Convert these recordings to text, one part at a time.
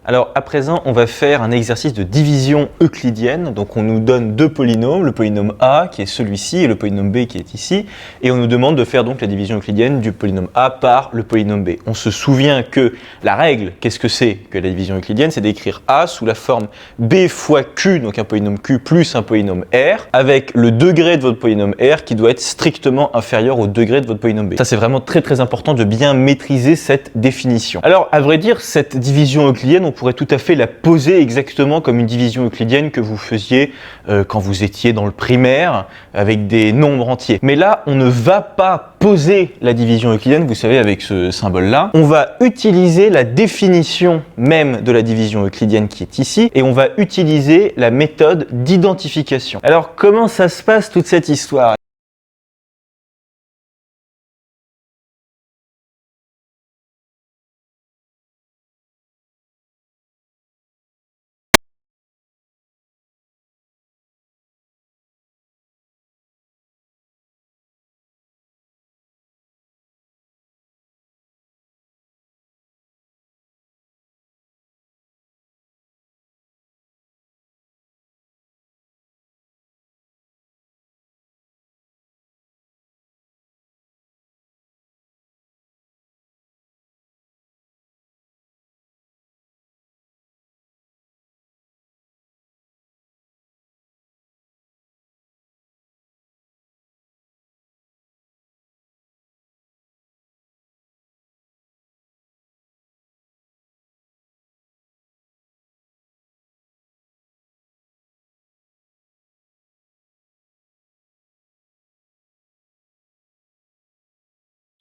Alors à présent, on va faire un exercice de division euclidienne. Donc on nous donne deux polynômes, le polynôme A qui est celui-ci et le polynôme B qui est ici. Et on nous demande de faire donc la division euclidienne du polynôme A par le polynôme B. On se souvient que la règle, qu'est-ce que c'est que la division euclidienne? C'est d'écrire A sous la forme B fois Q, donc un polynôme Q plus un polynôme R, avec le degré de votre polynôme R qui doit être strictement inférieur au degré de votre polynôme B. Ça c'est vraiment très important de bien maîtriser cette définition. Alors à vrai dire, cette division euclidienne, on pourrait tout à fait la poser exactement comme une division euclidienne que vous faisiez quand vous étiez dans le primaire avec des nombres entiers. Mais là, on ne va pas poser la division euclidienne, vous savez, avec ce symbole-là. On va utiliser la définition même de la division euclidienne qui est ici et on va utiliser la méthode d'identification. Alors, comment ça se passe toute cette histoire ?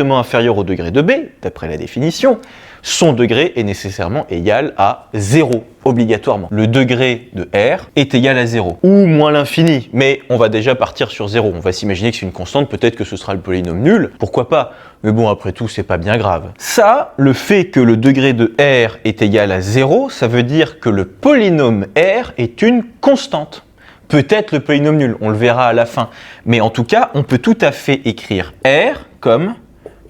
Inférieur au degré de B, d'après la définition, son degré est nécessairement égal à 0, obligatoirement. Le degré de R est égal à 0, ou moins l'infini, mais on va déjà partir sur 0. On va s'imaginer que c'est une constante, peut-être que ce sera le polynôme nul, pourquoi pas, mais bon, après tout, c'est pas bien grave. Ça, le fait que le degré de R est égal à 0, ça veut dire que le polynôme R est une constante. Peut-être le polynôme nul, on le verra à la fin, mais en tout cas, on peut tout à fait écrire R comme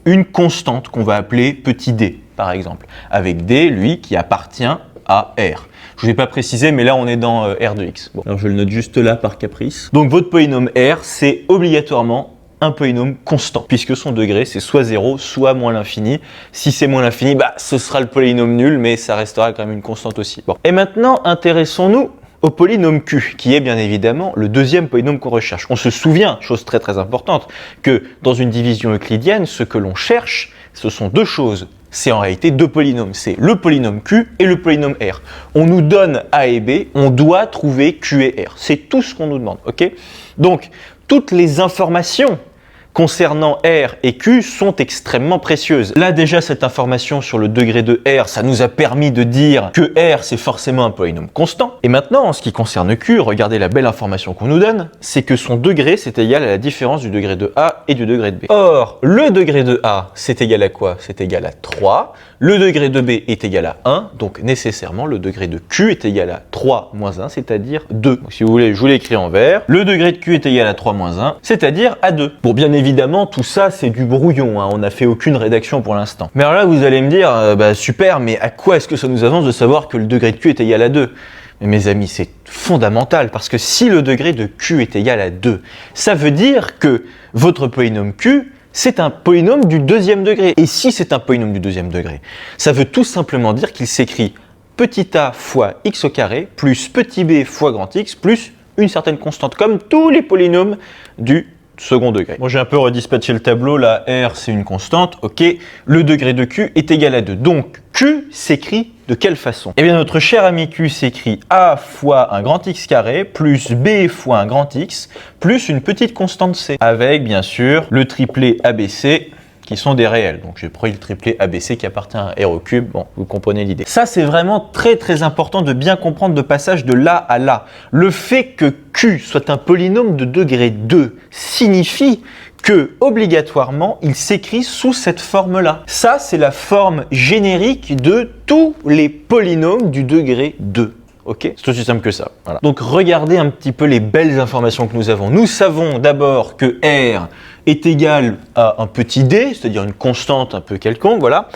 une constante qu'on va appeler petit d, par exemple, avec d, lui, qui appartient à R. Je ne vais pas préciser, mais là, on est dans R de x. Bon, alors je le note juste là par caprice. Donc, votre polynôme R, c'est obligatoirement un polynôme constant, puisque son degré, c'est soit 0, soit moins l'infini. Si c'est moins l'infini, bah, ce sera le polynôme nul, mais ça restera quand même une constante aussi. Bon. Et maintenant, intéressons-nous au polynôme Q, qui est bien évidemment le deuxième polynôme qu'on recherche. On se souvient, chose très importante, que dans une division euclidienne, ce que l'on cherche, ce sont deux choses. C'est en réalité deux polynômes. C'est le polynôme Q et le polynôme R. On nous donne A et B, on doit trouver Q et R. C'est tout ce qu'on nous demande, ok ? Donc, toutes les informations concernant R et Q sont extrêmement précieuses. Là déjà, cette information sur le degré de R, ça nous a permis de dire que R c'est forcément un polynôme constant. Et maintenant, en ce qui concerne Q, regardez la belle information qu'on nous donne, c'est que son degré c'est égal à la différence du degré de A et du degré de B. Or, le degré de A c'est égal à quoi? C'est égal à 3. Le degré de B est égal à 1, donc nécessairement le degré de Q est égal à 3 moins 1, c'est-à-dire 2. Donc, si vous voulez, je vous l'ai écrit en vert. Le degré de Q est égal à 3 moins 1, c'est-à-dire à 2. Pour bien évidemment, tout ça, c'est du brouillon, hein. On n'a fait aucune rédaction pour l'instant. Mais alors là, vous allez me dire, bah super, mais à quoi est-ce que ça nous avance de savoir que le degré de Q est égal à 2? Mais mes amis, c'est fondamental, parce que si le degré de Q est égal à 2, ça veut dire que votre polynôme Q, c'est un polynôme du deuxième degré. Et si c'est un polynôme du deuxième degré, ça veut tout simplement dire qu'il s'écrit petit a fois x au carré plus petit b fois grand X plus une certaine constante, comme tous les polynômes du second degré. Bon, j'ai un peu redispatché le tableau, là, R c'est une constante, ok, le degré de Q est égal à 2. Donc, Q s'écrit de quelle façon? Eh bien, notre cher ami Q s'écrit A fois un grand X carré plus B fois un grand X plus une petite constante C, avec bien sûr le triplet ABC qui sont des réels. Donc j'ai pris le triplet ABC qui appartient à R au cube, bon, vous comprenez l'idée. Ça, c'est vraiment très important de bien comprendre le passage de là à là. Le fait que Q soit un polynôme de degré 2 signifie que, obligatoirement, il s'écrit sous cette forme-là. Ça, c'est la forme générique de tous les polynômes du degré 2. Ok, c'est aussi simple que ça. Voilà. Donc regardez un petit peu les belles informations que nous avons. Nous savons d'abord que R est égal à un petit d, c'est-à-dire une constante un peu quelconque, voilà,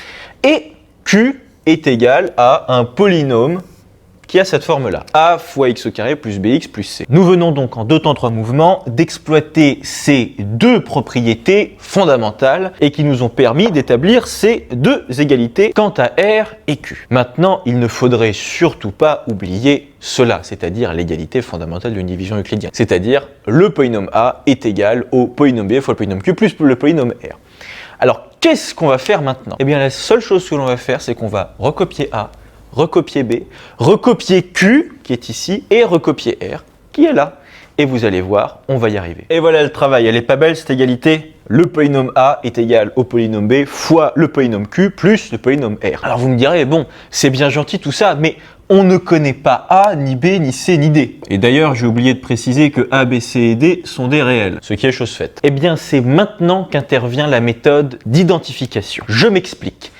et Q est égal à un polynôme qui a cette forme-là, a fois x au carré plus bx plus c. Nous venons donc en 2 temps 3 mouvements d'exploiter ces deux propriétés fondamentales et qui nous ont permis d'établir ces deux égalités quant à R et Q. Maintenant, il ne faudrait surtout pas oublier cela, c'est-à-dire l'égalité fondamentale d'une division euclidienne, c'est-à-dire le polynôme A est égal au polynôme B fois le polynôme Q plus le polynôme R. Alors, qu'est-ce qu'on va faire maintenant? Eh bien, la seule chose que l'on va faire, c'est qu'on va recopier A, recopier B, recopier Q, qui est ici, et recopier R, qui est là. Et vous allez voir, on va y arriver. Et voilà le travail, elle est pas belle cette égalité. Le polynôme A est égal au polynôme B fois le polynôme Q plus le polynôme R. Alors vous me direz, bon, c'est bien gentil tout ça, mais on ne connaît pas A, ni B, ni C, ni D. Et d'ailleurs, j'ai oublié de préciser que A, B, C et D sont des réels, ce qui est chose faite. Eh bien, c'est maintenant qu'intervient la méthode d'identification. Je m'explique.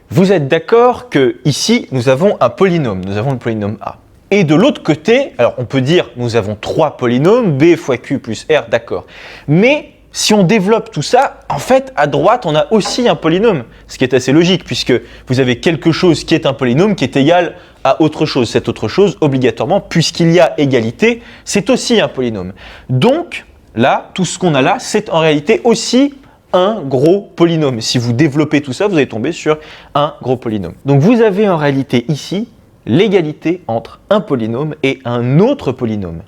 Vous êtes d'accord que ici, nous avons un polynôme, nous avons le polynôme A. Et de l'autre côté, alors on peut dire nous avons 3 polynômes, B fois Q plus R, d'accord. Mais si on développe tout ça, en fait, à droite, on a aussi un polynôme, ce qui est assez logique, puisque vous avez quelque chose qui est un polynôme qui est égal à autre chose. Cette autre chose, obligatoirement, puisqu'il y a égalité, c'est aussi un polynôme. Donc, là, tout ce qu'on a là, c'est en réalité aussi un gros polynôme. Si vous développez tout ça, vous allez tomber sur un gros polynôme. Donc vous avez en réalité ici l'égalité entre un polynôme et un autre polynôme.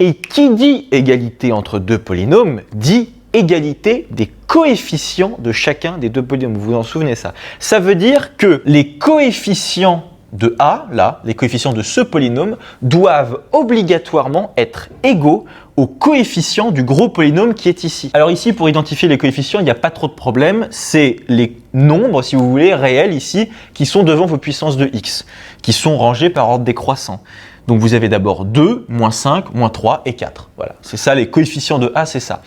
Et qui dit égalité entre deux polynômes dit égalité des coefficients de chacun des deux polynômes. Vous vous en souvenez ça? Ça veut dire que les coefficients de A, là, les coefficients de ce polynôme, doivent obligatoirement être égaux aux coefficients du gros polynôme qui est ici. Alors ici, pour identifier les coefficients, il n'y a pas trop de problème. C'est les nombres, si vous voulez, réels ici, qui sont devant vos puissances de x, qui sont rangés par ordre décroissant. Donc vous avez d'abord 2, moins 5, moins 3 et 4. Voilà, c'est ça, les coefficients de A, c'est ça.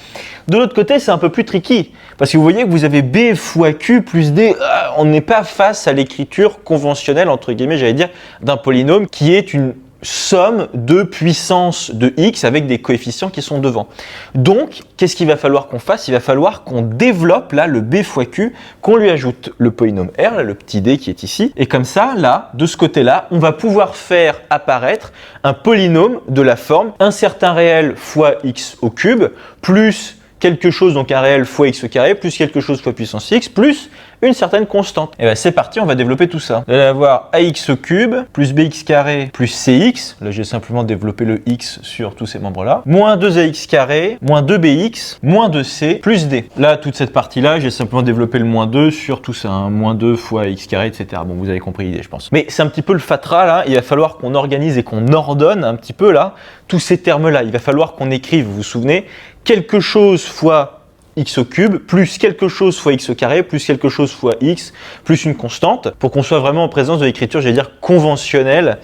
De l'autre côté, c'est un peu plus tricky, parce que vous voyez que vous avez B fois Q plus D. On n'est pas face à l'écriture conventionnelle, entre guillemets, j'allais dire, d'un polynôme qui est une somme de puissance de x avec des coefficients qui sont devant. Donc, qu'est-ce qu'il va falloir qu'on fasse? Il va falloir qu'on développe là le b fois q, qu'on lui ajoute le polynôme r, là, le petit d qui est ici, et comme ça, là, de ce côté-là, on va pouvoir faire apparaître un polynôme de la forme un certain réel fois x au cube, plus quelque chose, donc un réel fois x au carré, plus quelque chose fois puissance x, plus une certaine constante. Et bien c'est parti, on va développer tout ça. Vous allez avoir ax au cube, plus bx carré, plus cx, là j'ai simplement développé le x sur tous ces membres-là, moins 2ax carré, moins 2bx, moins 2c, plus d. Là, toute cette partie-là, j'ai simplement développé le moins 2 sur tout ça, hein, moins 2 fois x carré, etc. Bon, vous avez compris l'idée, je pense. Mais c'est un petit peu le fatras, là, il va falloir qu'on organise et qu'on ordonne un petit peu, là, tous ces termes-là. Il va falloir qu'on écrive, vous vous souvenez, quelque chose fois x au cube, plus quelque chose fois x au carré, plus quelque chose fois x, plus une constante, pour qu'on soit vraiment en présence de l'écriture, j'allais dire, conventionnelle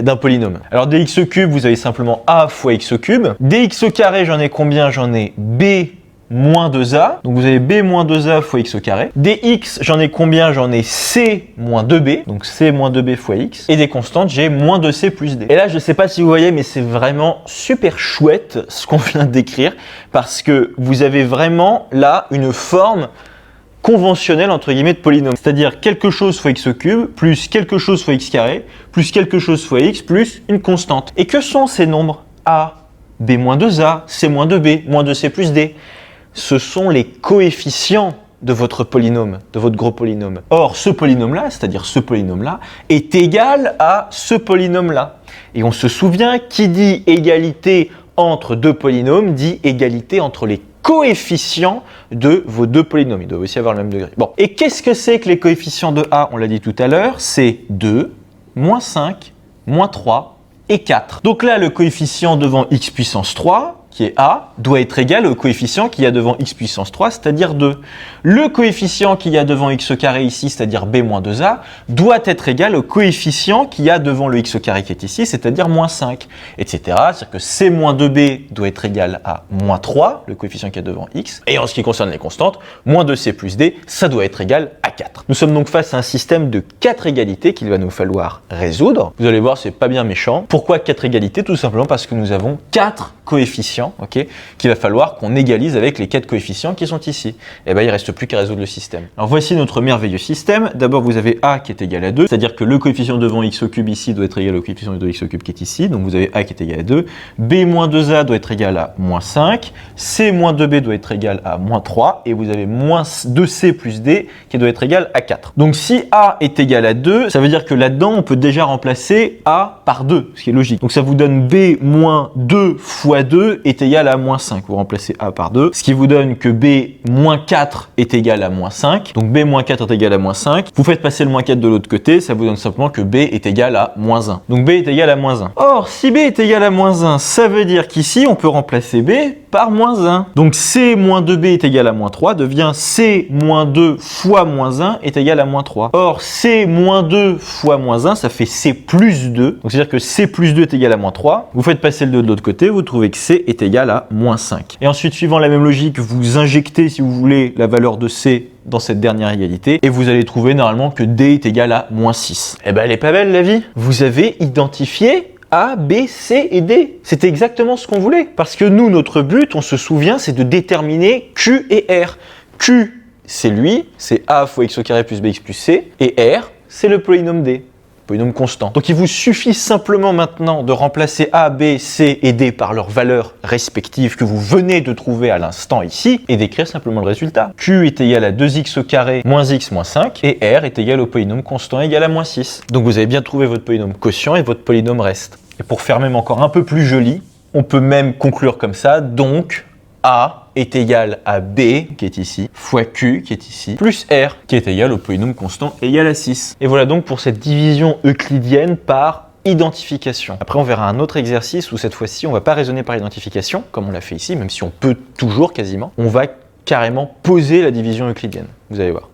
d'un polynôme. Alors dx au cube, vous avez simplement a fois x au cube. Dx au carré, j'en ai combien? J'en ai b moins 2a, donc vous avez b moins 2a fois x au carré. Dx, j'en ai combien? J'en ai c moins 2b, donc c moins 2b fois x. Et des constantes, j'ai moins 2c plus d. Et là, je ne sais pas si vous voyez, mais c'est vraiment super chouette ce qu'on vient d'écrire, parce que vous avez vraiment là une forme conventionnelle entre guillemets de polynôme. C'est-à-dire quelque chose fois x au cube, plus quelque chose fois x carré, plus quelque chose fois x, plus une constante. Et que sont ces nombres? a, b moins 2a, c moins 2b, moins 2c plus d. Ce sont les coefficients de votre polynôme, de votre gros polynôme. Or, ce polynôme-là, c'est-à-dire ce polynôme-là, est égal à ce polynôme-là. Et on se souvient, qui dit égalité entre deux polynômes, dit égalité entre les coefficients de vos deux polynômes. Ils doivent aussi avoir le même degré. Bon, et qu'est-ce que c'est que les coefficients de A? On l'a dit tout à l'heure, c'est 2, moins 5, moins 3 et 4. Donc là, le coefficient devant x puissance 3, qui est A, doit être égal au coefficient qu'il y a devant x puissance 3, c'est-à-dire 2. Le coefficient qu'il y a devant x au carré ici, c'est-à-dire b moins 2a, doit être égal au coefficient qu'il y a devant le x au carré qui est ici, c'est-à-dire moins 5, etc. C'est-à-dire que c moins 2b doit être égal à moins 3, le coefficient qu'il y a devant x. Et en ce qui concerne les constantes, moins 2c plus d, ça doit être égal à 4. Nous sommes donc face à un système de 4 égalités qu'il va nous falloir résoudre. Vous allez voir, c'est pas bien méchant. Pourquoi 4 égalités? Tout simplement parce que nous avons 4 coefficients, ok, qu'il va falloir qu'on égalise avec les 4 coefficients qui sont ici. Et bien, il ne reste plus qu'à résoudre le système. Alors, voici notre merveilleux système. D'abord, vous avez a qui est égal à 2, c'est-à-dire que le coefficient devant x au cube ici doit être égal au coefficient de x au cube qui est ici. Donc, vous avez a qui est égal à 2. b moins 2a doit être égal à moins 5. c moins 2b doit être égal à moins 3. Et vous avez moins 2c plus d qui doit être égal à 4. Donc, si a est égal à 2, ça veut dire que là-dedans, on peut déjà remplacer a par 2, ce qui est logique. Donc, ça vous donne b moins 2 fois 2 est égal à moins 5. Vous remplacez a par 2, ce qui vous donne que b moins 4 est égal à moins 5. Donc b moins 4 est égal à moins 5. Vous faites passer le moins 4 de l'autre côté, ça vous donne simplement que b est égal à moins 1. Donc b est égal à moins 1. Or, si b est égal à moins 1, ça veut dire qu'ici, on peut remplacer b par moins 1. Donc c moins 2b est égal à moins 3 devient c moins 2 fois moins 1 est égal à moins 3. Or, c moins 2 fois moins 1, ça fait c plus 2. Donc c'est-à-dire que c plus 2 est égal à moins 3. Vous faites passer le 2 de l'autre côté, vous trouvez que c est égal à moins 5. Et ensuite, suivant la même logique, vous injectez, si vous voulez, la valeur de c dans cette dernière égalité, et vous allez trouver normalement que d est égal à moins 6. Eh ben, elle est pas belle la vie. Vous avez identifié A, B, C et D. C'était exactement ce qu'on voulait. Parce que nous, notre but, on se souvient, c'est de déterminer Q et R. Q, c'est lui, c'est A fois x au carré plus bx plus c, et R, c'est le polynôme D. Polynôme constant. Donc il vous suffit simplement maintenant de remplacer A, B, C et D par leurs valeurs respectives que vous venez de trouver à l'instant ici et d'écrire simplement le résultat. Q est égal à 2x au carré moins x moins 5 et R est égal au polynôme constant égal à moins 6. Donc vous avez bien trouvé votre polynôme quotient et votre polynôme reste. Et pour faire même encore un peu plus joli, on peut même conclure comme ça, donc A est égal à B, qui est ici, fois Q, qui est ici, plus R, qui est égal au polynôme constant égal à 6. Et voilà donc pour cette division euclidienne par identification. Après, on verra un autre exercice où cette fois-ci, on ne va pas raisonner par identification, comme on l'a fait ici, même si on peut toujours quasiment. On va carrément poser la division euclidienne. Vous allez voir.